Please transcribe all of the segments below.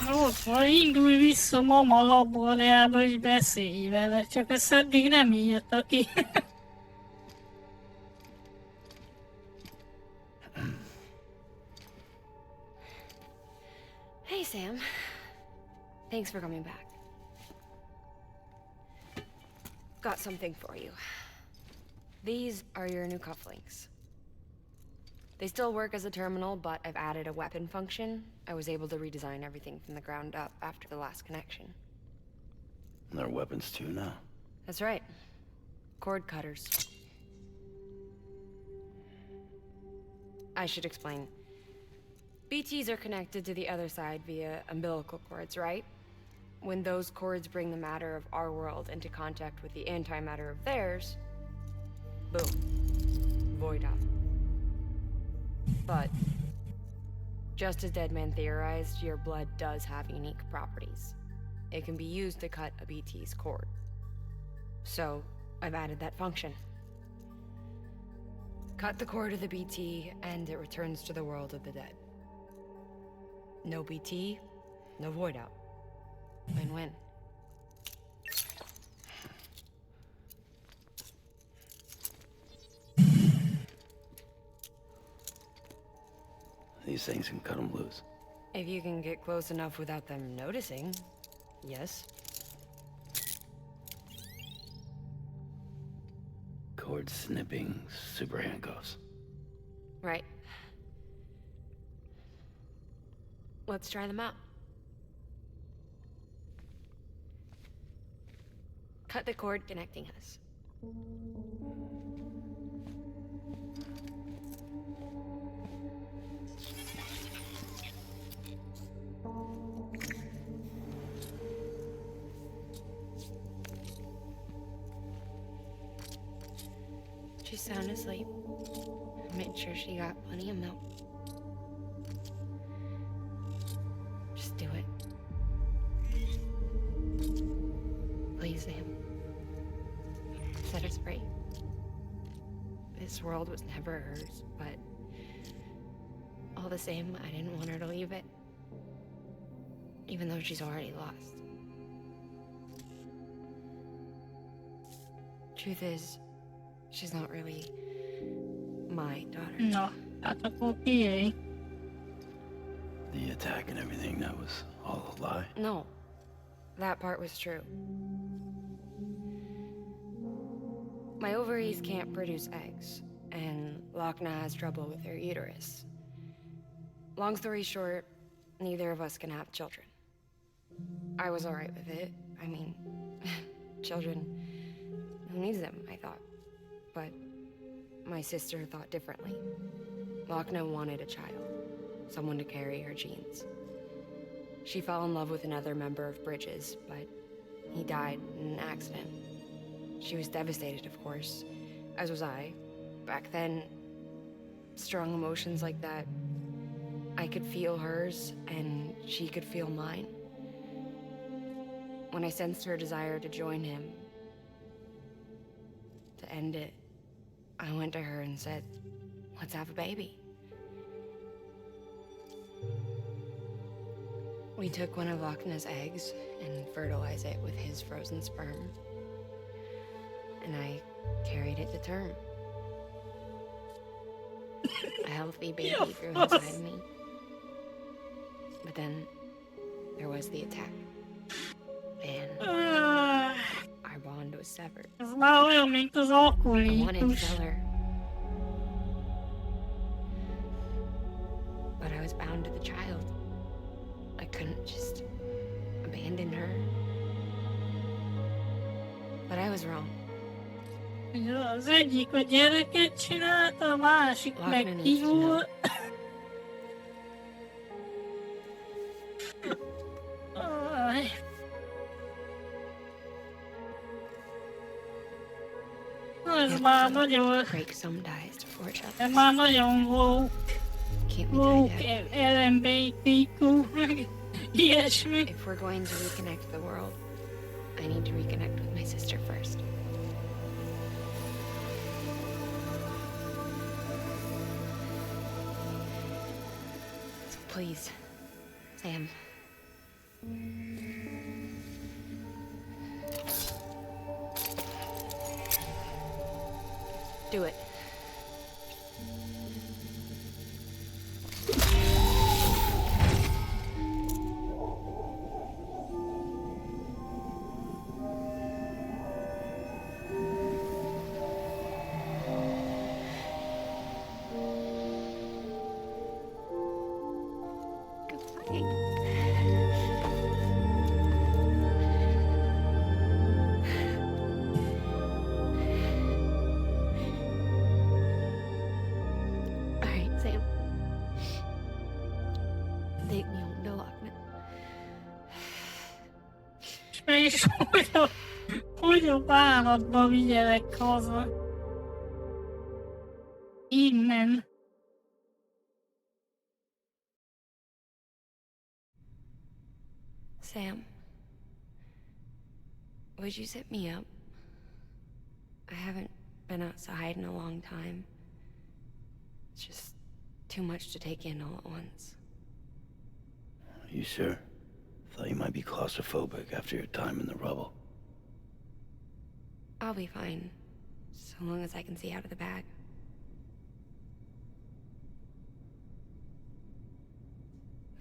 Ott van, indulj vissza mama laborjába és beszélj vele, csak ezt eddig nem írta ki. Hey, Sam. Thanks for coming back. Got something for you. These are your new cufflinks. They still work as a terminal, but I've added a weapon function. I was able to redesign everything from the ground up after the last connection. And they're weapons too now. That's right. Cord cutters. I should explain. BTs are connected to the other side via umbilical cords, right? When those cords bring the matter of our world into contact with the antimatter of theirs, boom. Void out. But, just as Deadman theorized, your blood does have unique properties. It can be used to cut a BT's cord. So, I've added that function. Cut the cord of the BT, and it returns to the world of the dead. No BT, no void out. Win-win. These things can cut them loose. If you can get close enough without them noticing, yes. Cord snipping, super handcuffs. Right. Let's try them out. Cut the cord connecting us. She's sound asleep. I made sure she got plenty of milk. Just do it. Please, Sam. Set us free. This world was never hers, but all the same, I didn't want her to leave it. Even though she's already lost. Truth is, she's not really my daughter. Na, hát akkor kié. The attack and everything, that was all a lie? No, that part was true. My ovaries can't produce eggs, and Lochna has trouble with her uterus. Long story short, neither of us can have children. I was alright with it. I mean, children, who needs them, I thought. But my sister thought differently. Lochna wanted a child, someone to carry her genes. She fell in love with another member of Bridges, but he died in an accident. She was devastated, of course, as was I. Back then, strong emotions like that, I could feel hers, and she could feel mine. When I sensed her desire to join him, to end it, I went to her and said, let's have a baby. We took one of Lochna's eggs and fertilized it with his frozen sperm. And I carried it to term. A healthy baby grew inside me. But then there was the attack. And our bond was severed. Ez már olyan, mint az I wanted to alkoholikus. tell her. But I was bound to the child. I couldn't just abandon her. But I was wrong. Az egyik a gyereket csinálta, a másik Lochna meg needs ki to know. volt. Aj. Ez már nagyon, Break some dies to forge ez others. már nagyon woke, Can't be woke tied down. LMBTQ, meg ilyesmi. If we're going to reconnect the world, I need to reconnect with my sister first. So please, Sam, Do it. És hogy a bánatba vigyelek haza. Innen. Sam, would you sit me up? I haven't been outside in a long time. It's just too much to take in all at once. You sure? Thought you might be claustrophobic after your time in the rubble. I'll be fine, so long as I can see out of the bag.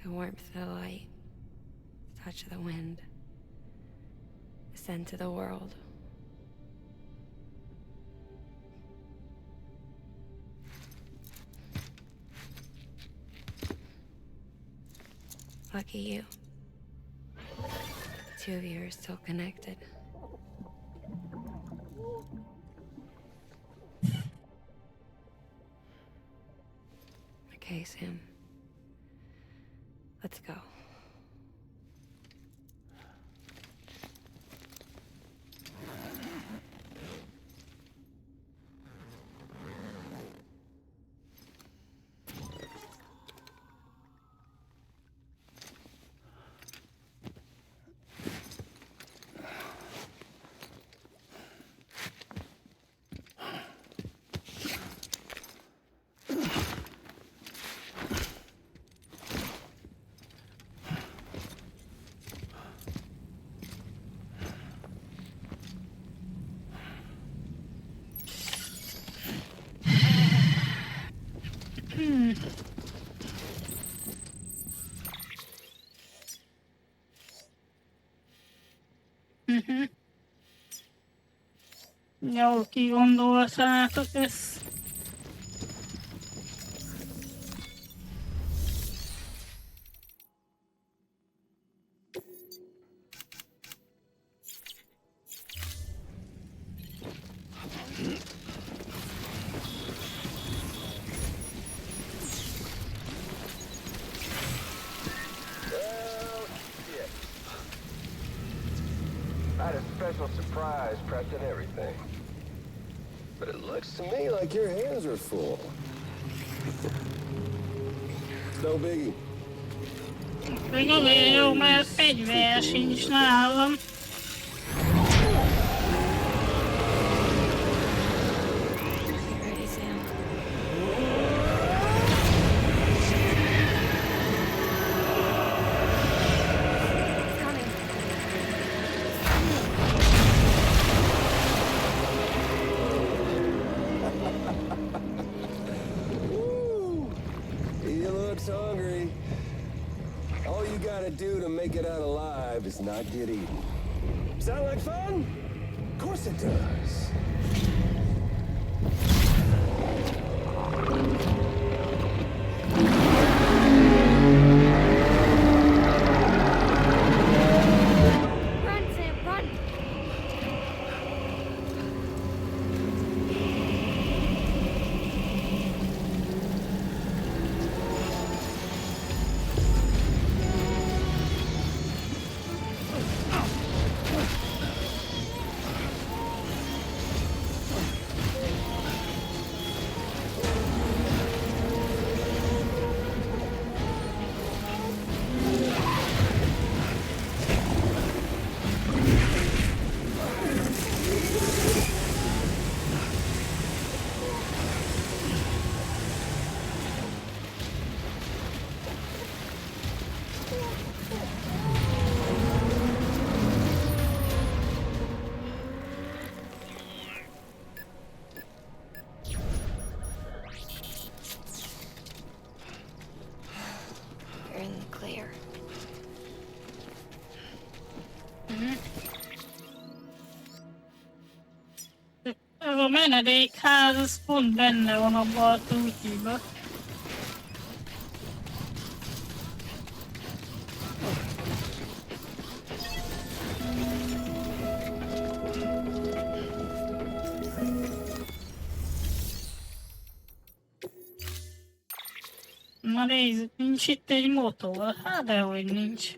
The warmth of the light, the touch of the wind, the scent of the world. Lucky you. The two of you are still connected. Okay, Sam. Let's go. Jól kigondoltátok ezt. I had a special surprise prepped and everything. But it looks to me like your hands are full. No biggie. Még azért jó, mert fegyver sincs nálam. Ready, Sam? It's coming. Woo! He looks hungry. All you gotta do to make it out alive is not get eaten. Sound like fun? Of course it does. Run, Sam, run! Ez a menedékház, ez pont benne van abban a túlkiba. Na nézzük, nincs itt egy motor? Hát dehogy nincs.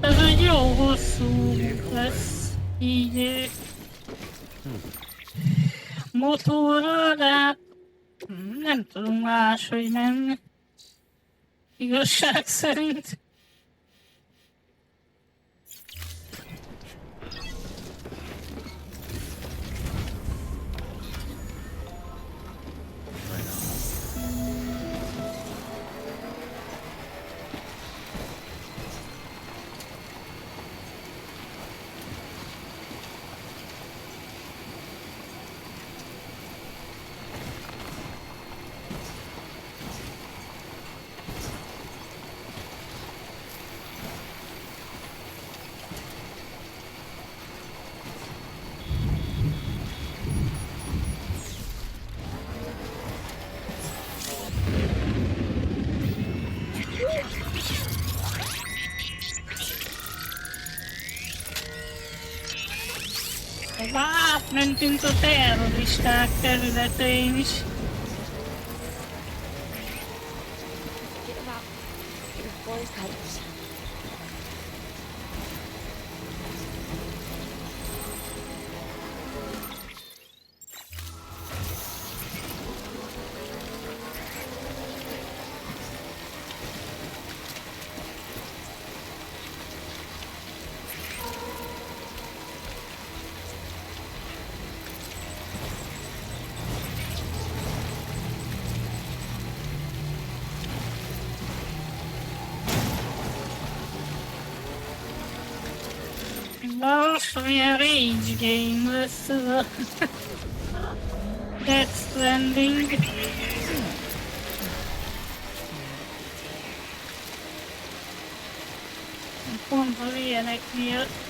Ez egy jó hosszú lesz, így motorra, de hát nem tudunk máshogy menni. Igazság szerint. Átmentünk a terroristák területein is. Get him out. Your boy's headers. Most milyen rage game lesz ez a Stranding. Pont az ilyenek miatt.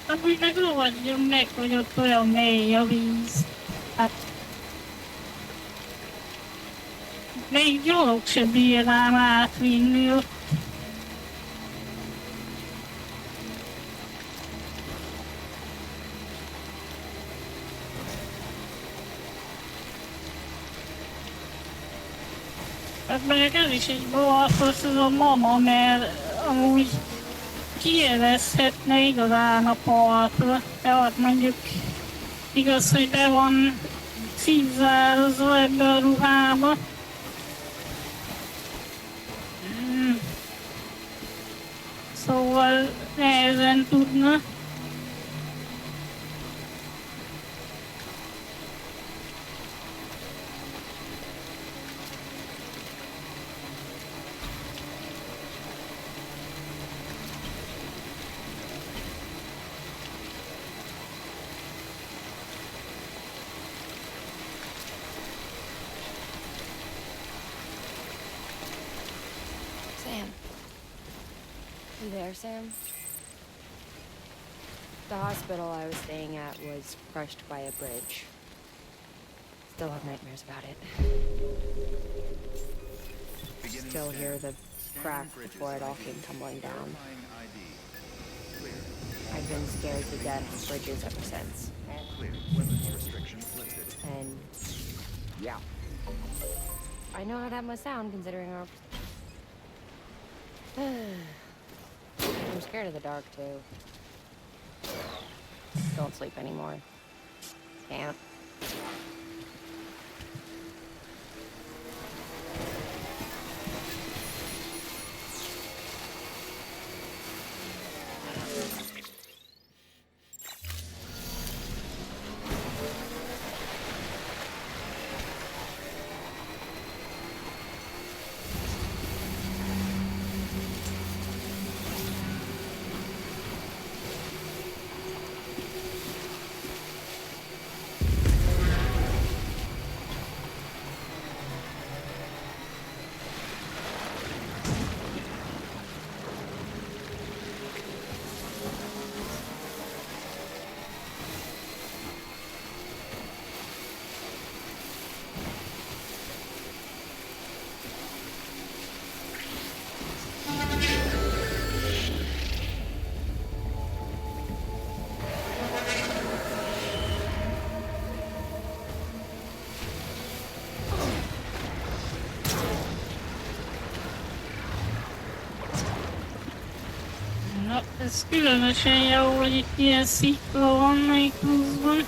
Amúgy meg rohadjon meg, hogy ott olyan mély a víz. Hát... még gyalog se bírnám átvinni ott. Hát meg ez is egy balfasz, ez a mama, mert amúgy kielezhetne igazán a partra. Tehát mondjuk igaz, hogy be van szívzárazva ebbe a ruhába. Szóval nehezen tudna. Sam. You there, Sam? The hospital I was staying at was crushed by a bridge. Still have nightmares about it. Still hear the crack before it all came tumbling down. I've been scared to death of bridges ever since. All clear. Weapons restrictions lifted. And yeah. I know how that must sound considering our... I'm scared of the dark too. Don't sleep anymore. Can't. Na, ez különösen jó, hogy itt ilyen szikla van még pluszban.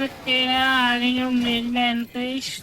meg kéne állni, nyomni egy mentést.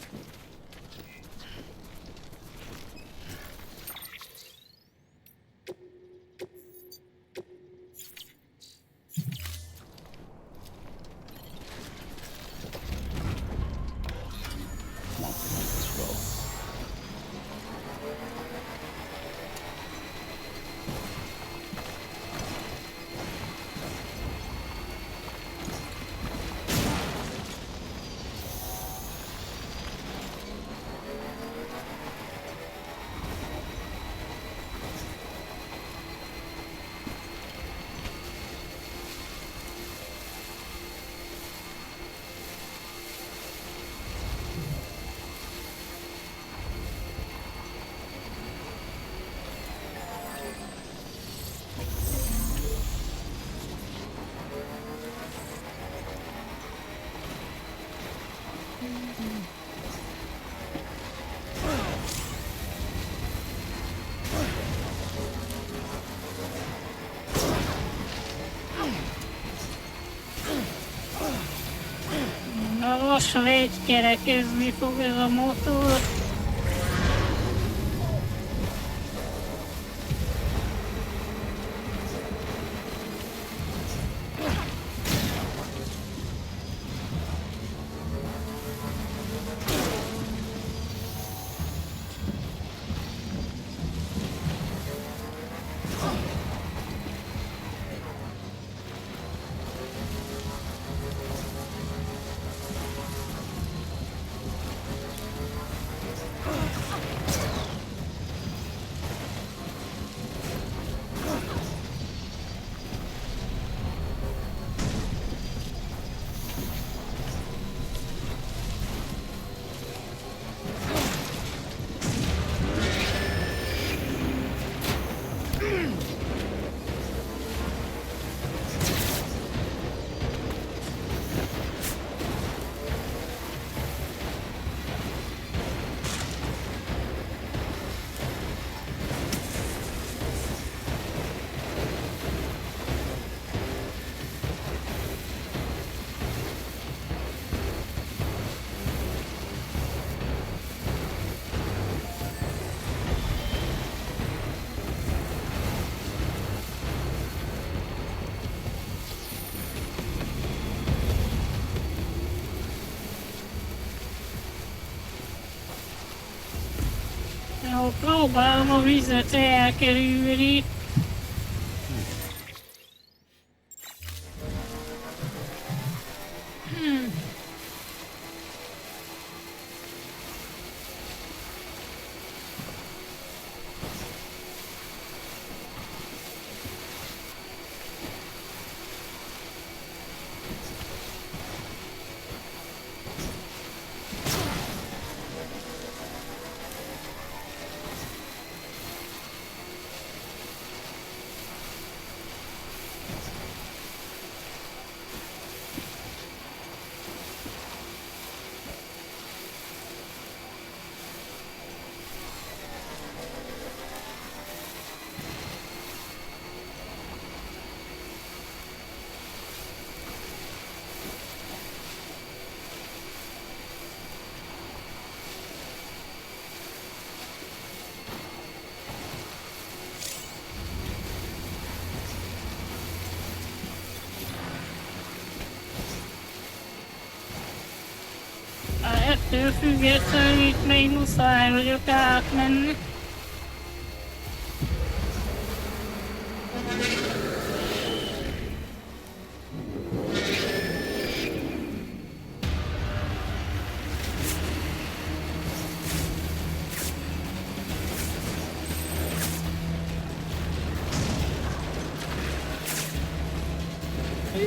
Lassan egykerekezni fog ez a motor. Jó, próbálom a vizet elkerülni. Ettől függetlenül itt még muszáj vagyok átmenni.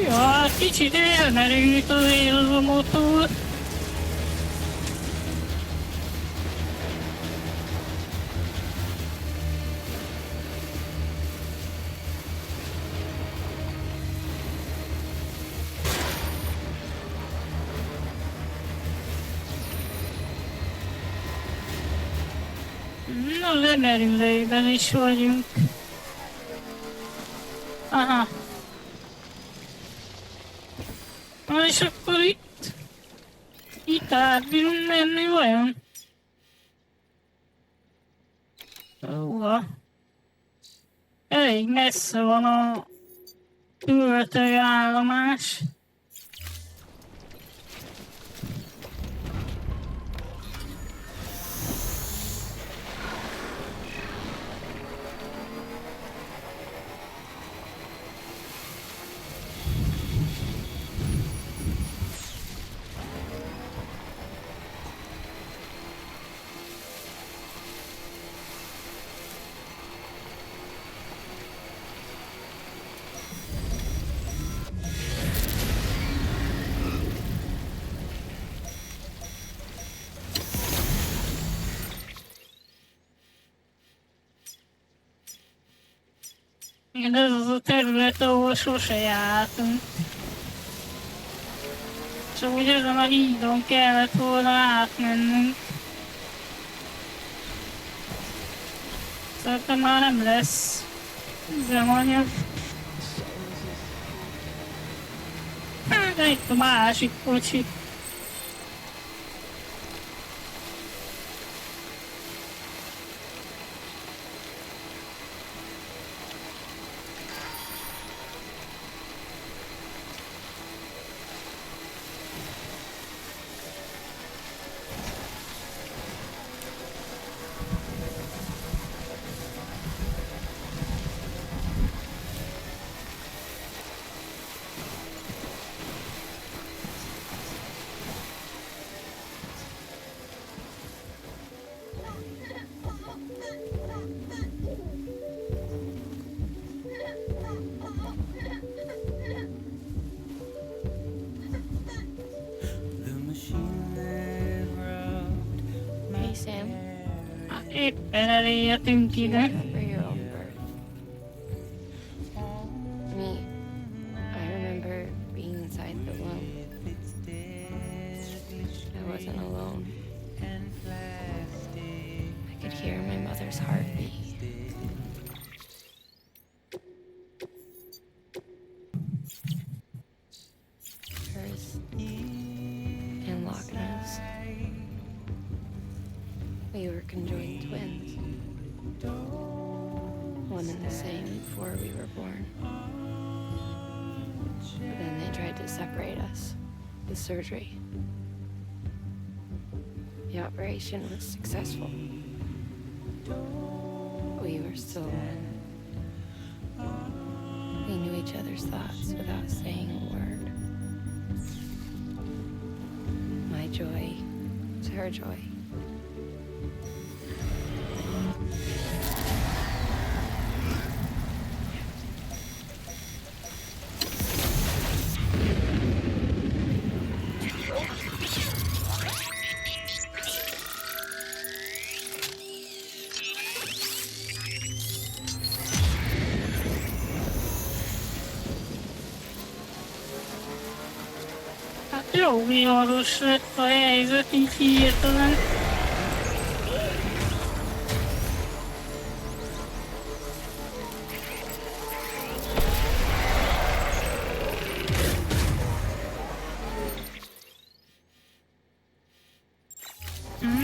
Ja, kicsit elmerült azért az a motor. Na, lemerülőben is vagyunk. Aha. Na és akkor itt? Itt átbírunk menni vajon? Elég messze van a töltőállomás. Ez az a terület, ahol sose jártunk. Csak úgy ezen a hídon kellett volna átmennünk. Szerintem már nem lesz üzemanyag. De itt a másik kocsi. Hey, Sam. Éppen elértünk ide. Remember your own birth? Me, I remember being inside the womb. I wasn't alone. I could hear my mother's heartbeat. Hers and Lochna's. We were conjoined twins. One and the same before we were born. But then they tried to separate us with surgery. The operation was successful. We were still one. We knew each other's thoughts without saying a word. My joy was her joy. Jó viharos lett a helyzet így hirtelen.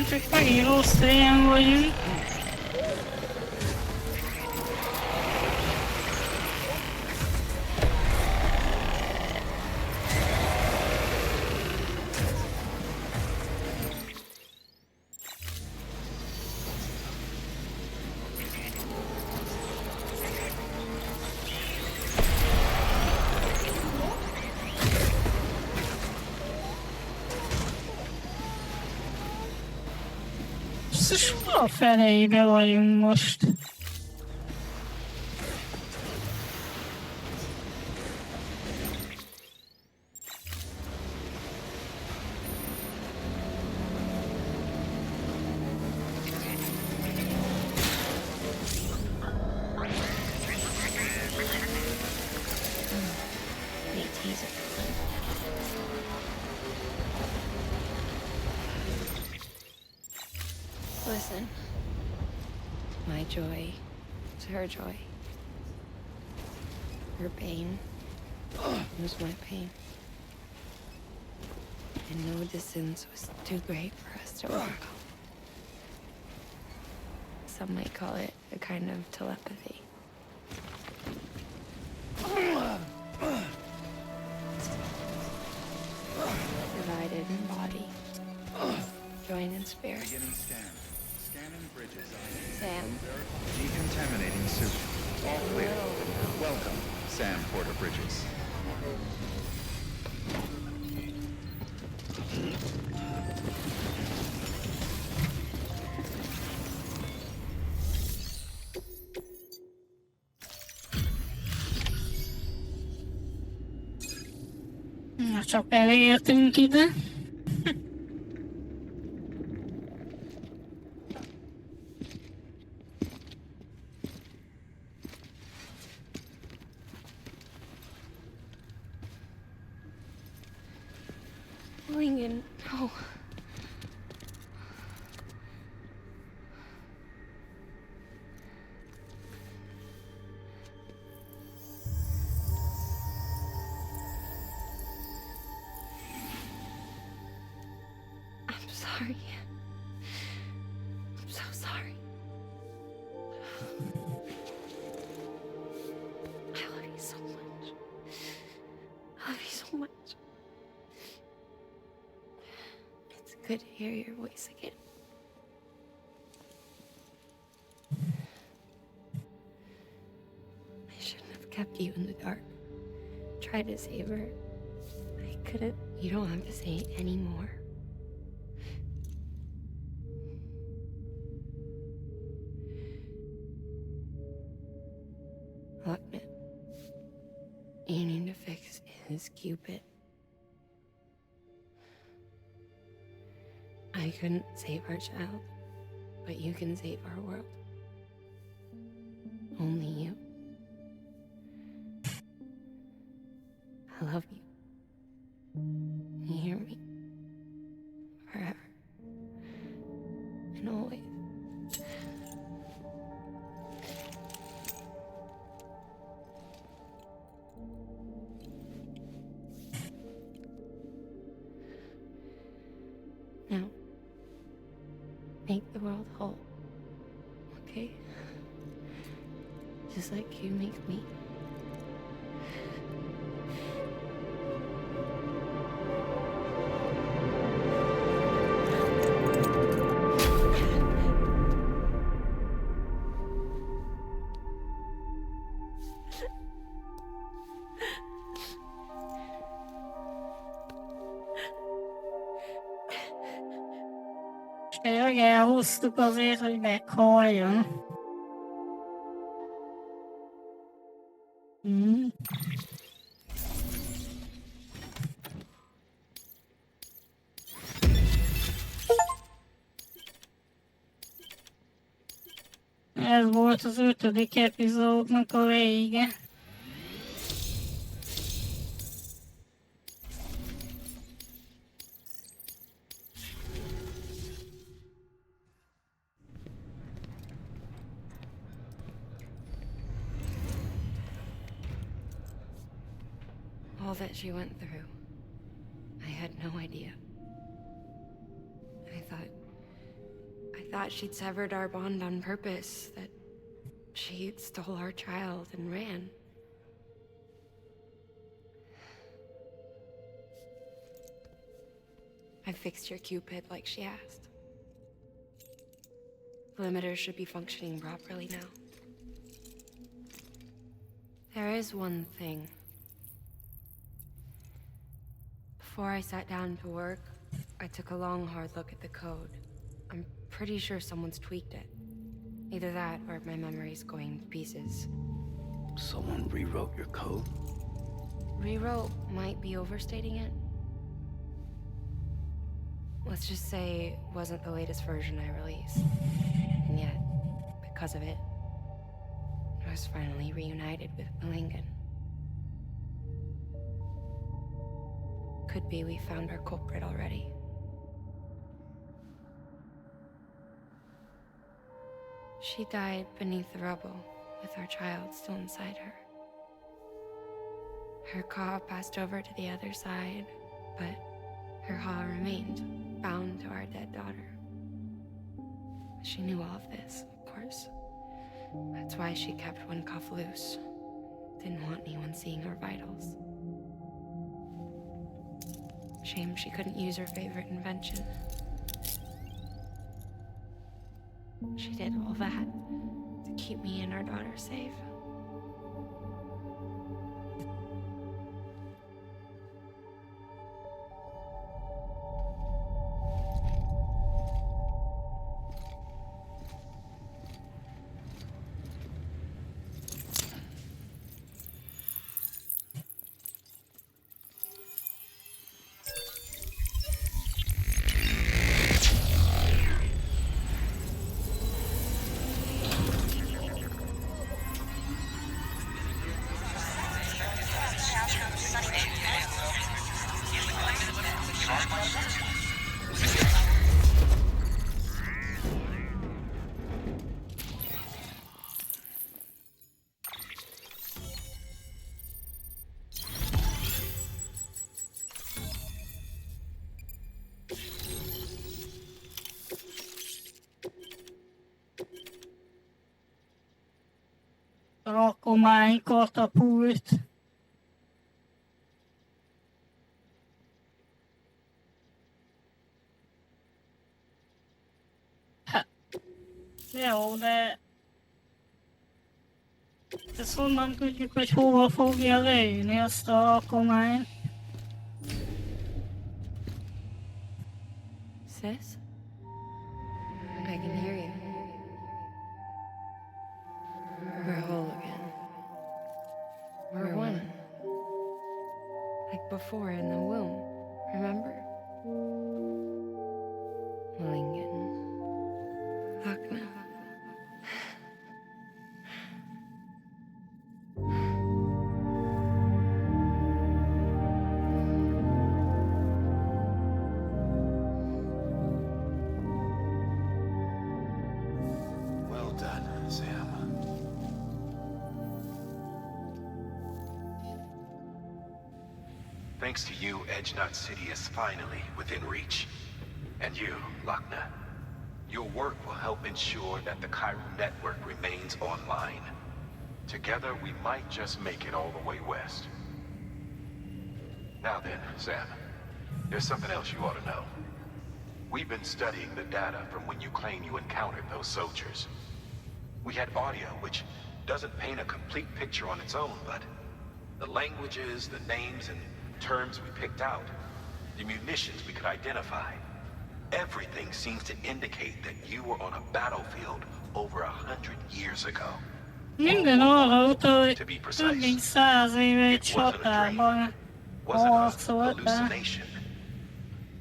Csak megint rossz helyen vagyunk. És a felébe vagyunk most. Listen, my joy is her joy. Her pain was my pain. I knew distance was too great for us to overcome. Some might call it a kind of telepathy. Divided in body, joined in spirit. Beginning scan. Scanning bridges. Sam. Decontaminating suit. All clear. Welcome, Sam Porter Bridges. Na, csak elértünk ide. Lincoln, no. I'm sorry. I'm so sorry. I love you so much. I love you so much. It's good to hear your voice again. I shouldn't have kept you in the dark. Tried to save her. I couldn't. You don't have to say it anymore. Look, man. You need to fix his Cupid. I couldn't save our child, but you can save our world. Only you. I love you. You hear me? Forever. And always. Now, make the world whole, okay? Just like you make me. Tényleg elhoztuk azért, hogy meghalljon. Ez volt az 5. epizódnak a vége. All that she went through, I had no idea. I thought she'd severed our bond on purpose, that she stole our child and ran. I fixed your Cupid like she asked. The limiter should be functioning properly now. There is one thing. Before I sat down to work, I took a long, hard look at the code. I'm pretty sure someone's tweaked it. Either that, or my memory's going to pieces. Someone rewrote your code? Rewrote might be overstating it. Let's just say it wasn't the latest version I released. And yet, because of it, I was finally reunited with Lincoln. Could be we found our culprit already. She died beneath the rubble, with our child still inside her. Her car passed over to the other side, but Her heart remained bound to our dead daughter. She knew all of this, of course. That's why she kept one cuff loose. Didn't want anyone seeing her vitals. Shame she couldn't use her favorite invention. She did all that to keep me and our daughter safe. Rakomány, katapult. Hát, jó, de ezt honnan tudjuk, hogy hova fogja leírni azt a rakományt? Sis? I can hear you. We're whole again. We're one. Like before in the womb, remember? Lingen. Akna. Well done, Sam. Thanks to you, Edgenut City is finally within reach. And you, Lochna, your work will help ensure that the Chiral network remains online. Together, we might just make it all the way west. Now then, Sam, there's something else you ought to know. We've been studying the data from when you claim you encountered those soldiers. We had audio, which doesn't paint a complete picture on its own, but the languages, the names, and terms we picked out, the munitions we could identify, everything seems to indicate that you were on a battlefield over 100 years ago. Minden arra utal, hogy To be több mint precise, 100 éve egy it wasn't a dream. csatában Wasn't a harcoltál. hallucination.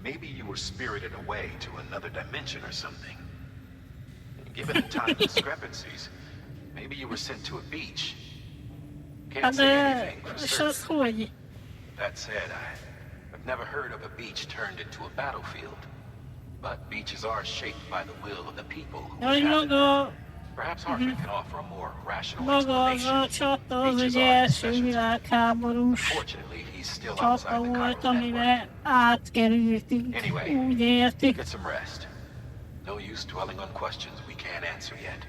Maybe you were spirited away to another dimension or something. Given the time discrepancies, maybe you were sent to a beach. Can't Hát say de, anything for és certain. az hogy? That said, I've never heard of a beach turned into a battlefield. But beaches are shaped by the will of the people who Hogy inhabit them. maga, Perhaps Hartman can offer a more rational maga az a explanation. csata, az Beaches egy are his első specialty. világháborús Fortunately, he's still csata outside the volt, Chiral network. amire átkerültünk, Anyway, úgy értik. Get some rest. No use dwelling on questions we can't answer yet.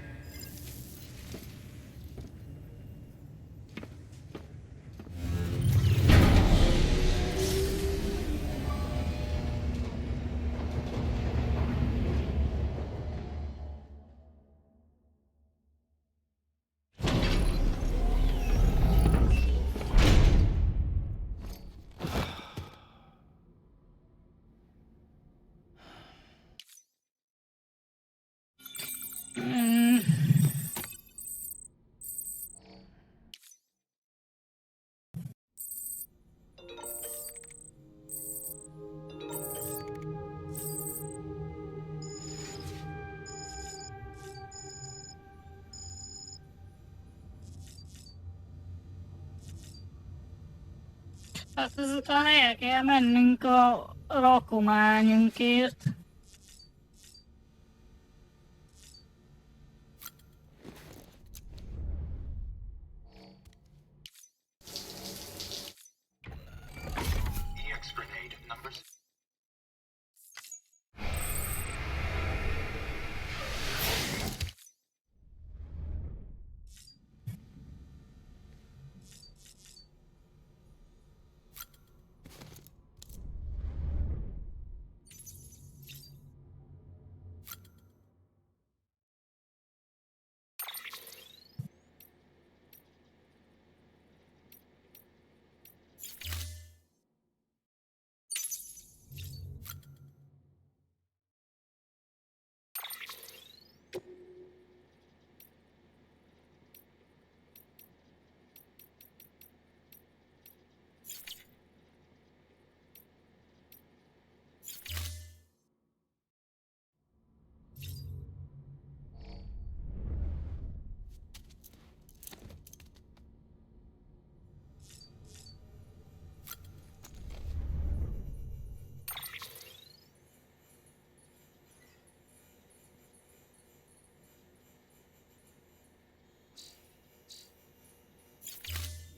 Hát ezután el kell mennünk a rakományunkért.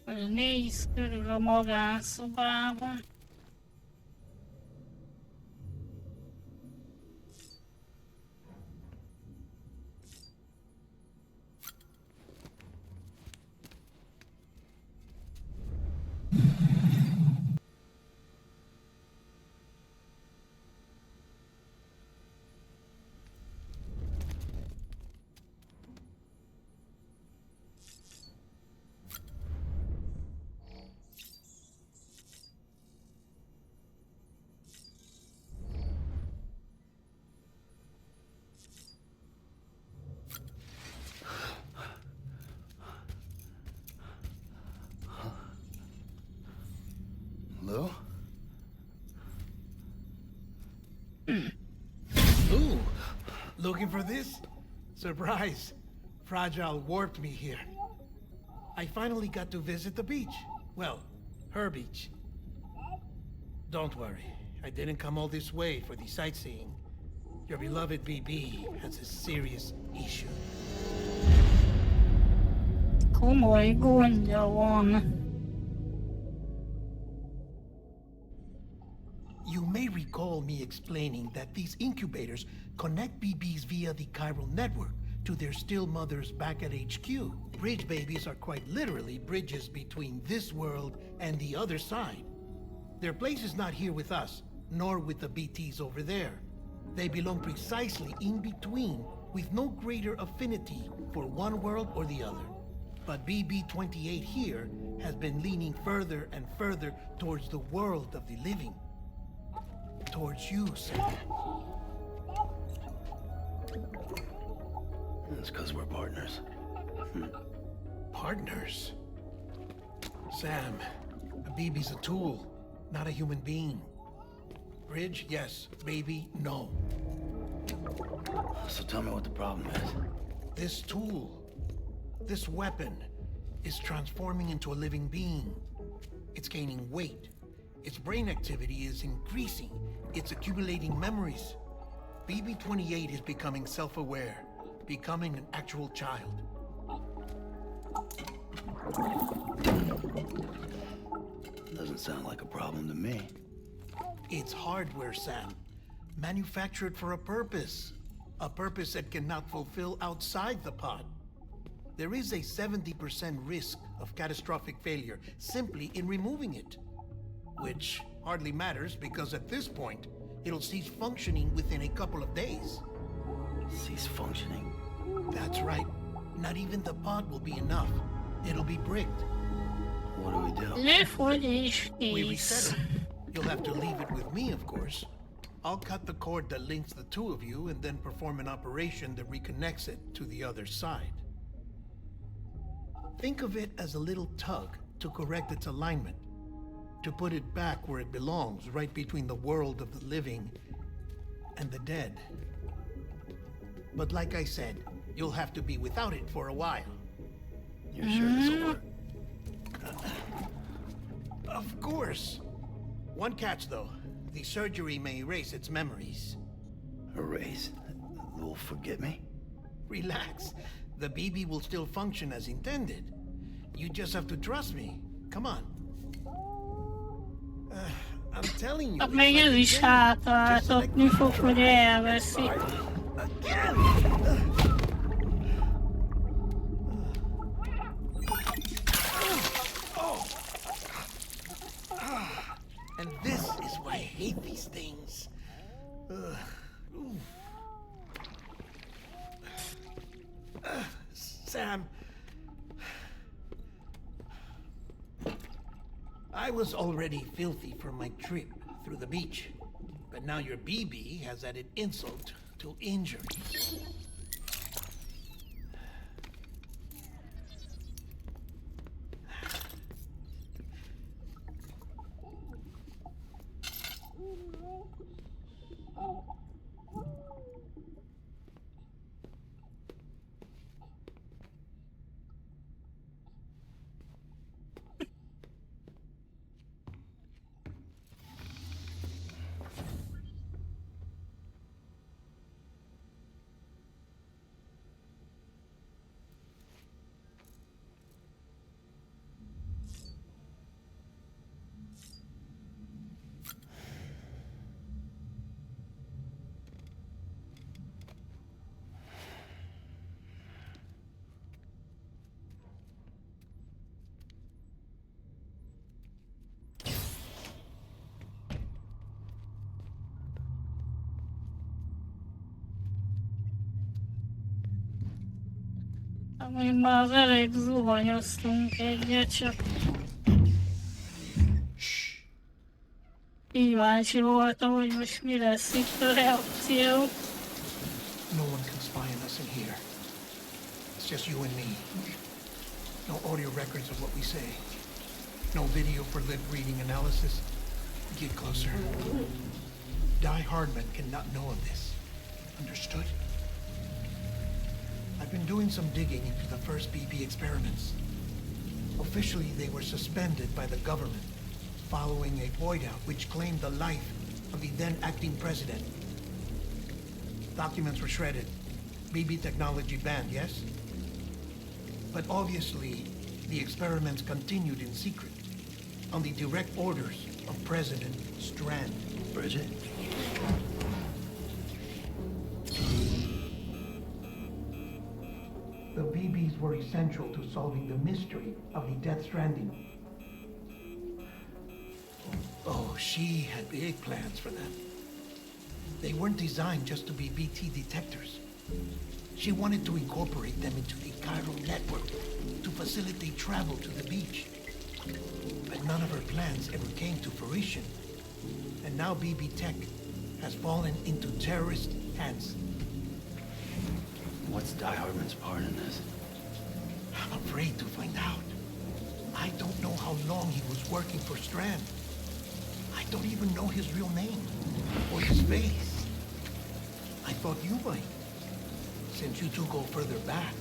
Néz körül a magánszobában. Lou? Ooh, looking for this? Surprise. Fragile warped me here. I finally got to visit the beach. Well, her beach. Don't worry, I didn't come all this way for the sightseeing. Your beloved BB has a serious issue. Komoly gondja van. You may recall me explaining that these incubators connect BBs via the chiral network to their still mothers back at HQ. Bridge babies are quite literally bridges between this world and the other side. Their place is not here with us, nor with the BTs over there. They belong precisely in between, with no greater affinity for one world or the other. But BB-28 here has been leaning further and further towards the world of the living. Towards you, Sam. That's because we're partners. Partners? Sam, a BB's a tool, not a human being. Bridge, yes. Baby, no. So tell me what the problem is. This tool, this weapon, is transforming into a living being. It's gaining weight. Its brain activity is increasing. It's accumulating memories. BB-28 is becoming self-aware, becoming an actual child. Doesn't sound like a problem to me. It's hardware, Sam. Manufactured for a purpose. A purpose that cannot fulfill outside the pod. There is a 70% risk of catastrophic failure simply in removing it. Which hardly matters because at this point, it'll cease functioning within a couple of days. Cease functioning? That's right. Not even the pod will be enough. It'll be bricked. What do we do? Lefolyés We kész. reset it. You'll have to leave it with me, of course. I'll cut the cord that links the two of you and then perform an operation that reconnects it to the other side. Think of it as a little tug to correct its alignment, to put it back where it belongs, right between the world of the living and the dead. But like I said, you'll have to be without it for a while. You're sure this'll work? Of course. One catch, though. The surgery may erase its memories. Erase? Will forget me? Relax. The BB will still function as intended. You just have to trust me. Come on. I'm telling you. Hát még ez is hátráltatni fog, hogy elveszi. And this is why I hate these things. Sam. I was already filthy from my trip through the beach. But now your BB has added insult to injury. Amíg már az elég zuhanyoztunk egyet, csak kíváncsi voltam, hogy most mi lesz itt a reakció. No one can spy on us in here. It's just you and me. No audio records of what we say. No video for lip-reading analysis. Get closer. Die Hardman cannot know of this. Understood? I've been doing some digging into the first BB experiments. Officially, they were suspended by the government following a void-out which claimed the life of the then acting president. Documents were shredded. BB technology banned, yes? But obviously, the experiments continued in secret, on the direct orders of President Strand. Bridget? The BBs were essential to solving the mystery of the Death Stranding. Oh, she had big plans for them. They weren't designed just to be BT detectors. She wanted to incorporate them into the chiral network to facilitate travel to the beach. But none of her plans ever came to fruition. And now BB Tech has fallen into terrorist hands. What's Die Hardman's part in this? I'm afraid to find out. I don't know how long he was working for Strand. I don't even know his real name or his face. I thought you might, since you two go further back.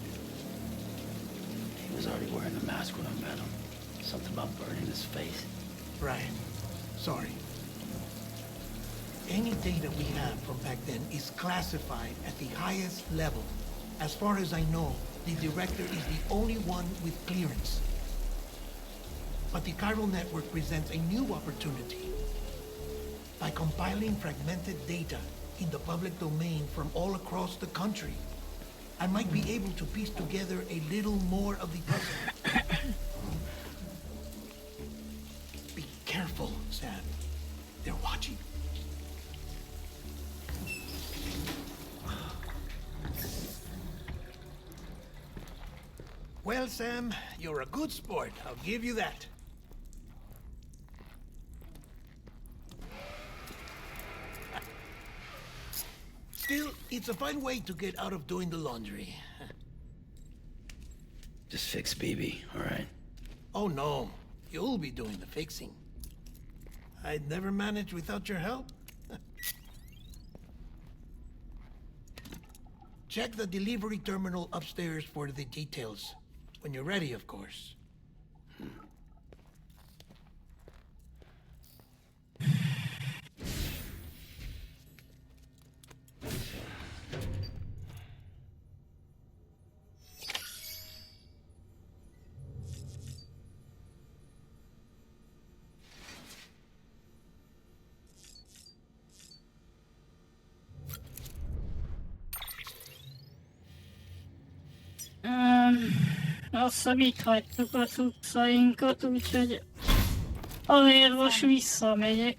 He was already wearing the mask when I met him. Something about burning his face. Right. Sorry. Any data we have from back then is classified at the highest level. As far as I know, the director is the only one with clearance. But the chiral network presents a new opportunity. By compiling fragmented data in the public domain from all across the country, I might be able to piece together a little more of the puzzle. Be careful, Sam. They're watching. Well, Sam, you're a good sport. I'll give you that. Still, it's a fine way to get out of doing the laundry. Just fix BB, all right? Oh, no. You'll be doing the fixing. I'd never manage without your help. Check the delivery terminal upstairs for the details. When you're ready, of course. Azt hiszem itt hagytuk a cuccainkat, úgyhogy azért most visszamegyek.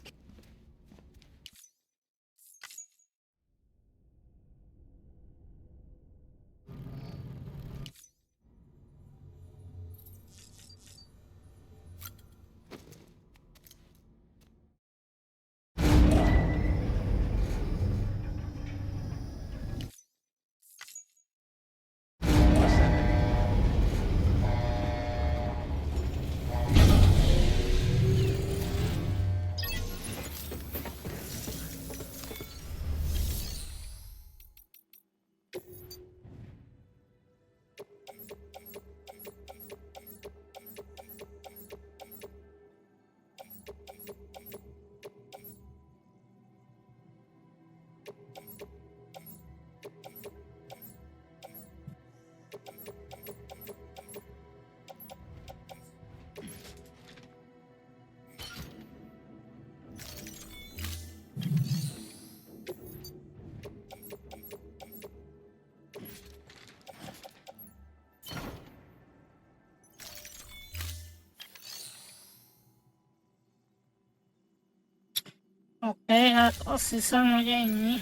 Oké, hát azt hiszem, hogy ennyi.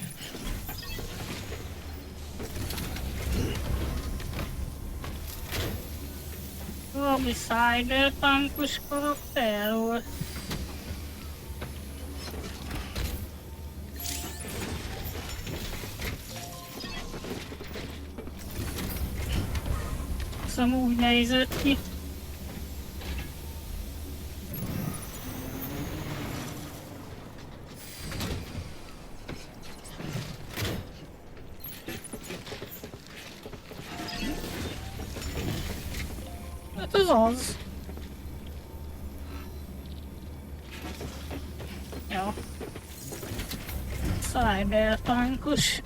valami cyberpunkos karakter volt. Szóval úgy nézett ki. Hát az az. Jó. Cyberpunkos.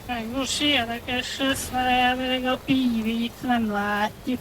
Meg most érdekes lesz, mert elvileg a PV-t nem látjuk.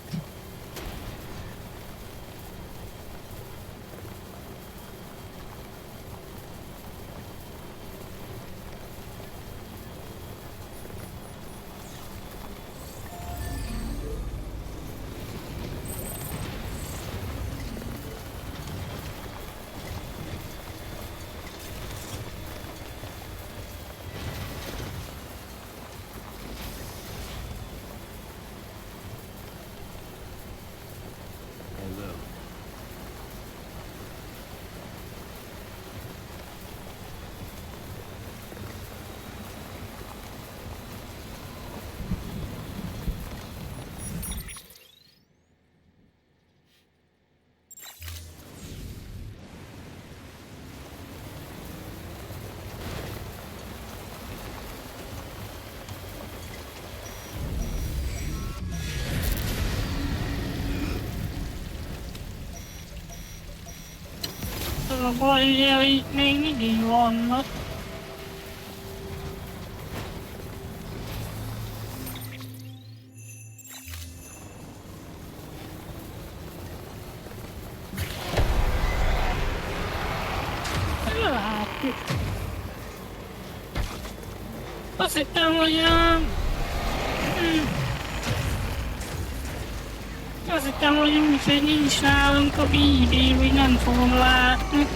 A baj ugye, hogy itt még mindig vannak. Látjuk. Azt hittem, hogy azt hittem, hogy úgy, hogy nincs nálunk a BD, hogy nem fogom látni.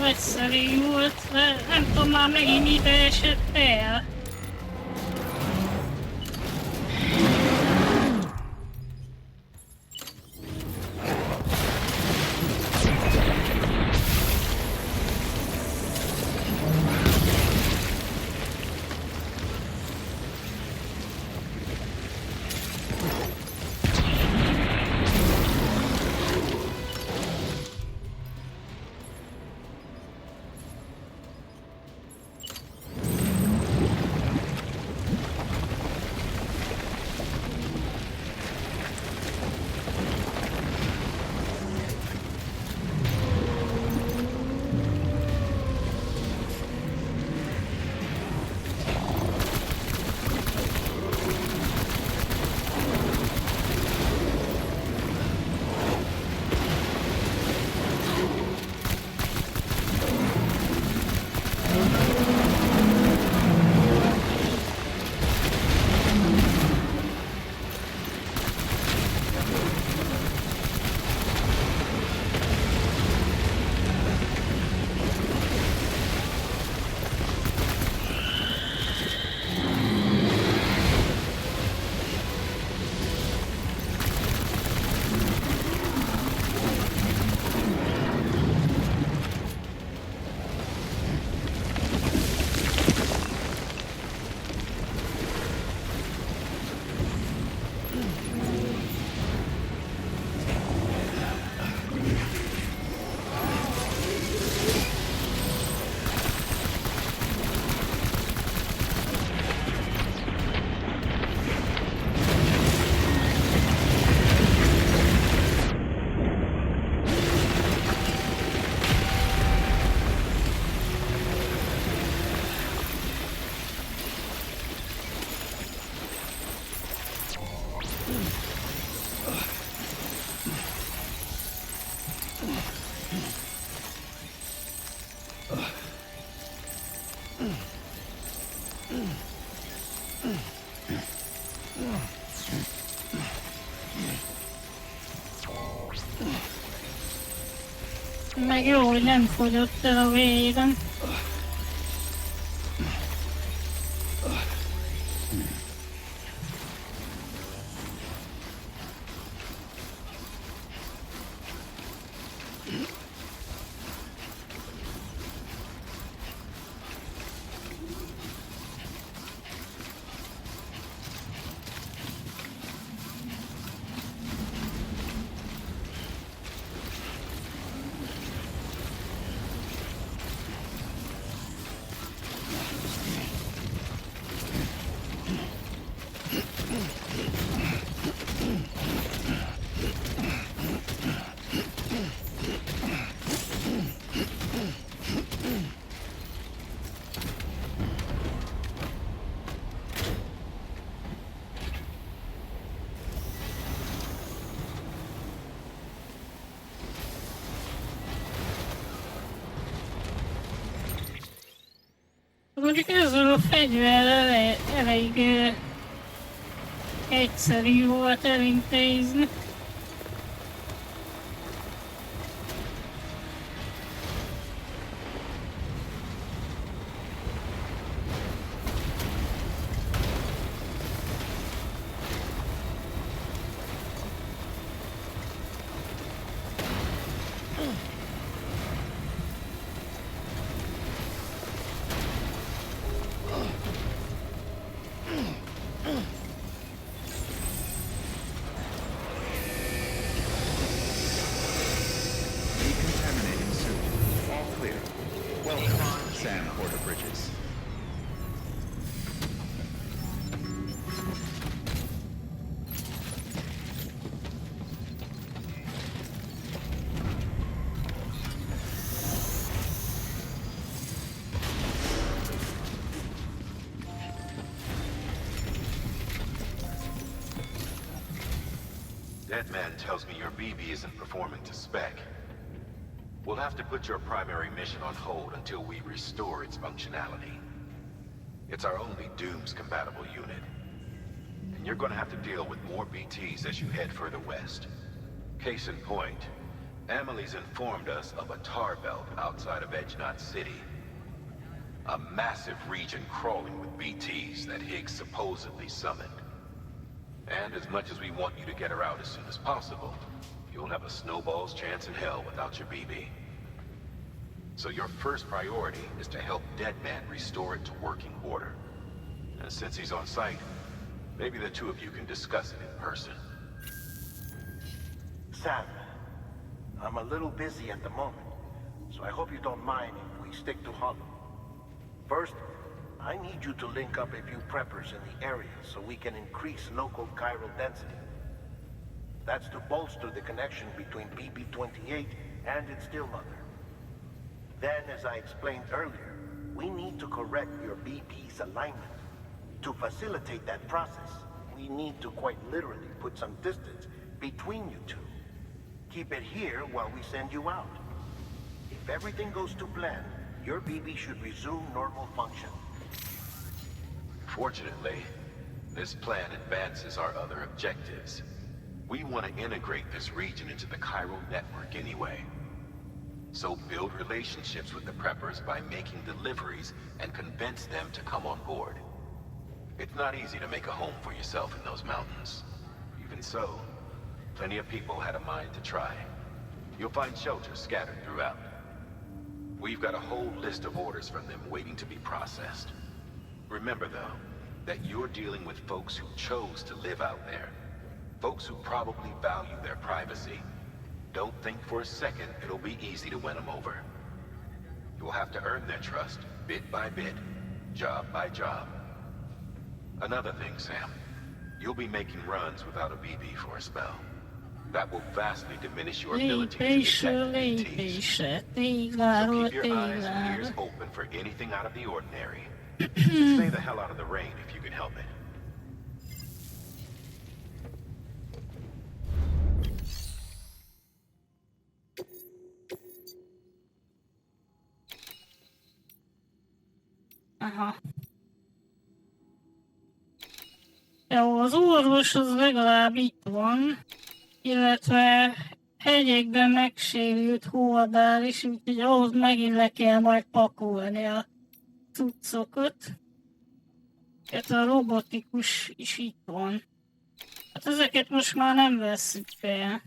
Egyszerű volt, de nem tudom, már megint ide esett el. Meg jó, hogy nem fogyott el a vérem. Mondjuk ezzel a fegyverrel elég egyszerű volt elintézni. Decontaminating suit. All clear. Welcome, Sam Porter Bridges. That man tells me your BB isn't performing to spec. We'll have to put your primary mission on hold until we restore its functionality. It's our only Dooms-compatible unit. And you're gonna have to deal with more BTs as you head further west. Case in point, Amelie's informed us of a tar belt outside of Edge-Knot City. A massive region crawling with BTs that Higgs supposedly summoned. And as much as we want you to get her out as soon as possible, you'll have a snowball's chance in hell without your BB. So your first priority is to help Deadman restore it to working order. And since he's on site, maybe the two of you can discuss it in person. Sam, I'm a little busy at the moment, so I hope you don't mind if we stick to Hollow. First, I need you to link up a few preppers in the area so we can increase local chiral density. That's to bolster the connection between BB-28 and its stillmother. Then, as I explained earlier, we need to correct your BB's alignment. To facilitate that process, we need to quite literally put some distance between you two. Keep it here while we send you out. If everything goes to plan, your BB should resume normal function. Fortunately, this plan advances our other objectives. We want to integrate this region into the chiral network anyway. So build relationships with the preppers by making deliveries and convince them to come on board. It's not easy to make a home for yourself in those mountains. Even so, plenty of people had a mind to try. You'll find shelters scattered throughout. We've got a whole list of orders from them waiting to be processed. Remember, though, that you're dealing with folks who chose to live out there. Folks who probably value their privacy. Don't think for a second it'll be easy to win them over. You'll have to earn their trust, bit by bit, job by job. Another thing, Sam. You'll be making runs without a BB for a spell. That will vastly diminish your ability to detect BTs. So keep your eyes and ears open for anything out of the ordinary. Stay the hell out of the rain if you can help it. Aha. Jó, az orvos az legalább itt van, illetve hegyekben megsérült hordális, úgyhogy ahhoz megint le kell majd pakolni a cuccokat. Ez a robotikus is itt van. Hát ezeket most már nem vesszük fel.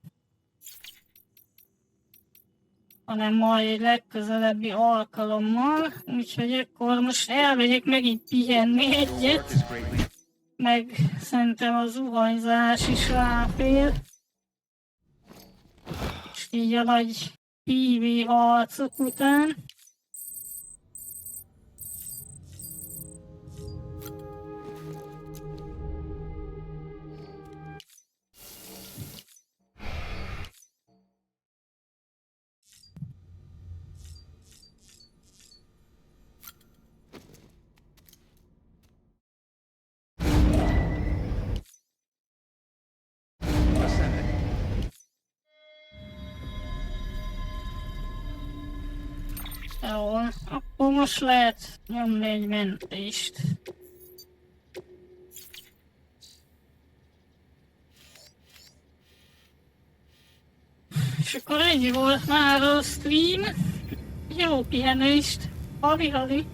Hanem majd egy legközelebbi alkalommal. Úgyhogy akkor most elmegyek megint pihenni egyet. Meg szerintem a zuhanyzás is ráfér. És így a nagy PV harcok után. Jó, akkor most lehet nyomni egy mentést. És akkor ennyi volt már a stream. Jó pihenést! Hali-hali!